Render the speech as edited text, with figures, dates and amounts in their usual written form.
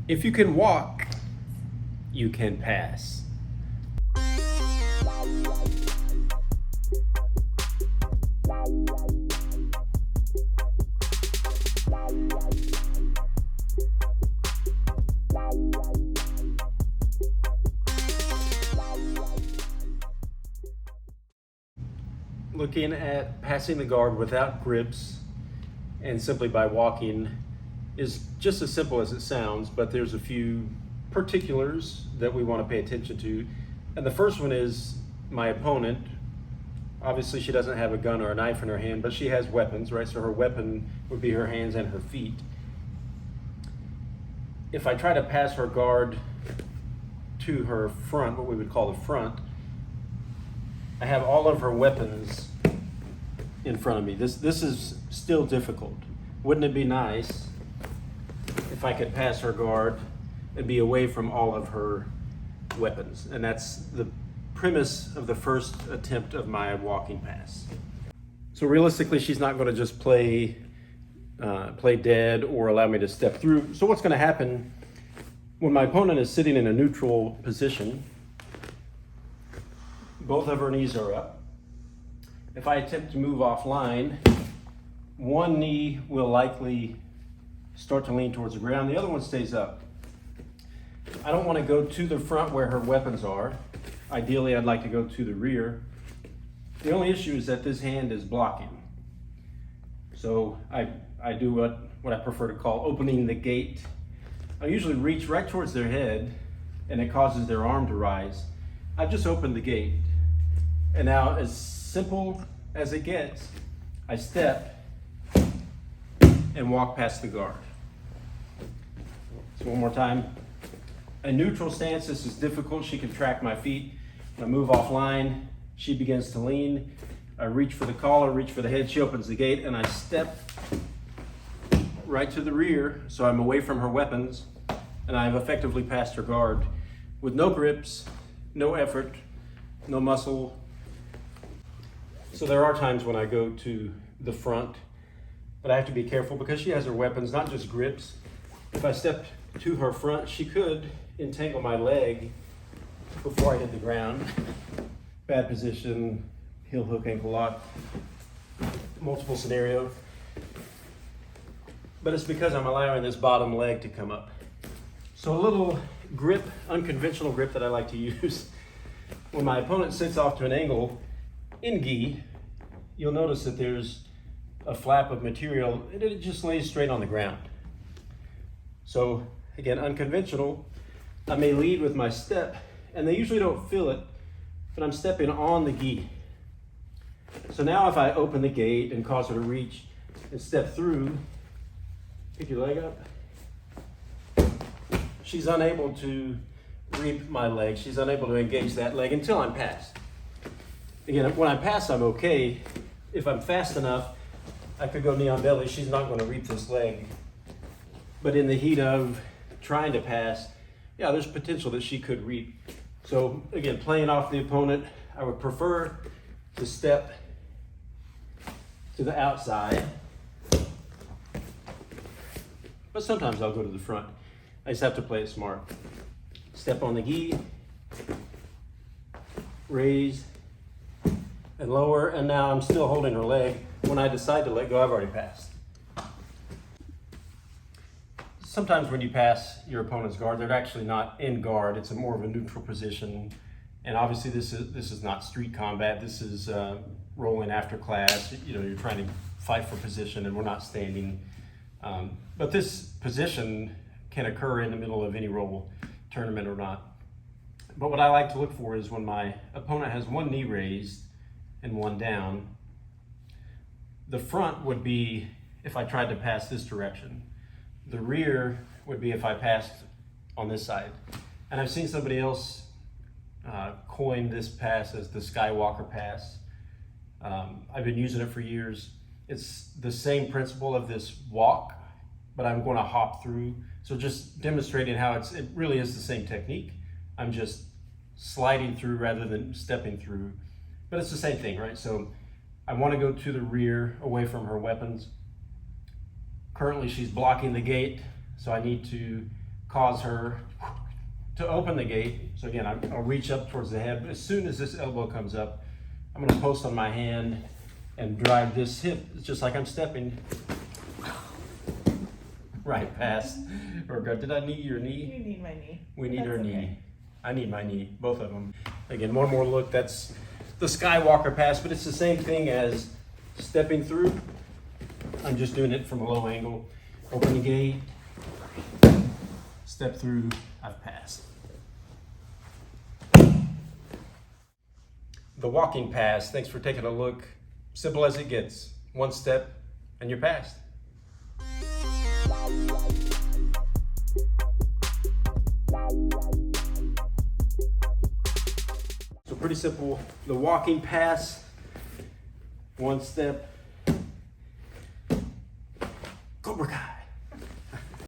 If you can walk, you can pass. Looking at passing the guard without grips and simply by walking is just as simple as it sounds, but there's a few particulars that we want to pay attention to. And the first one is my opponent. Obviously she doesn't have a gun or a knife in her hand, but she has weapons, right? So her weapon would be her hands and her feet. If I try to pass her guard to her front, what we would call the front, I have all of her weapons in front of me. This is still difficult. Wouldn't it be nice if I could pass her guard and be away from all of her weapons? And that's the premise of the first attempt of my walking pass. So realistically, she's not going to just play dead or allow me to step through. So what's going to happen when my opponent is sitting in a neutral position? Both of her knees are up. If I attempt to move offline, one knee will likely start to lean towards the ground, the other one stays up. I don't want to go to the front where her weapons are. Ideally, I'd like to go to the rear. The only issue is that this hand is blocking. So I do what I prefer to call opening the gate. I usually reach right towards their head and it causes their arm to rise. I've just opened the gate. And now, as simple as it gets, I step and walk past the guard. So one more time. A neutral stance, this is difficult. She can track my feet. When I move offline, she begins to lean. I reach for the collar, reach for the head. She opens the gate and I step right to the rear so I'm away from her weapons, and I've effectively passed her guard with no grips, no effort, no muscle. So there are times when I go to the front, but I have to be careful because she has her weapons, not just grips. If I step to her front, she could entangle my leg before I hit the ground. Bad position, heel hook, ankle lock, multiple scenario. But it's because I'm allowing this bottom leg to come up. So a little grip, unconventional grip that I like to use. When my opponent sits off to an angle in gi, you'll notice that there's a flap of material and it just lays straight on the ground. So again, unconventional, I may lead with my step and they usually don't feel it, but I'm stepping on the gi. So now if I open the gate and cause her to reach and step through, pick your leg up, she's unable to reap my leg. She's unable to engage that leg until I'm past. Again, when I'm past, I'm okay. If I'm fast enough, I could go knee on belly. She's not going to reap this leg. But in the heat of trying to pass, yeah, there's potential that she could reap. So again, playing off the opponent, I would prefer to step to the outside. But sometimes I'll go to the front. I just have to play it smart. Step on the gi, raise, and lower, and now I'm still holding her leg. When I decide to let go, I've already passed. Sometimes when you pass your opponent's guard, they're actually not in guard. It's more of a neutral position. And obviously this is not street combat. This is rolling after class. You know, you're trying to fight for position and we're not standing. But this position can occur in the middle of any roll, tournament or not. But what I like to look for is when my opponent has one knee raised and one down. The front would be if I tried to pass this direction. The rear would be if I passed on this side. And I've seen somebody else coin this pass as the skywalker pass. I've been using it for years. It's the same principle of this walk, but I'm going to hop through. So just demonstrating how it really is the same technique. I'm just sliding through rather than stepping through. But it's the same thing, right? So I want to go to the rear away from her weapons. Currently she's blocking the gate, so I need to cause her to open the gate. So again, I'll reach up towards the head, but as soon as this elbow comes up, I'm gonna post on my hand and drive this hip, just like I'm stepping right past her gut. Did I knee your knee? You need my knee. We need That's her okay. knee. I need my knee, both of them. Again, one more look, that's the Skywalker pass, but it's the same thing as stepping through. I'm just doing it from a low angle. Open the gate, step through, I've passed. The walking pass, thanks for taking a look. Simple as it gets. One step and you're passed. So pretty simple. The walking pass, one step,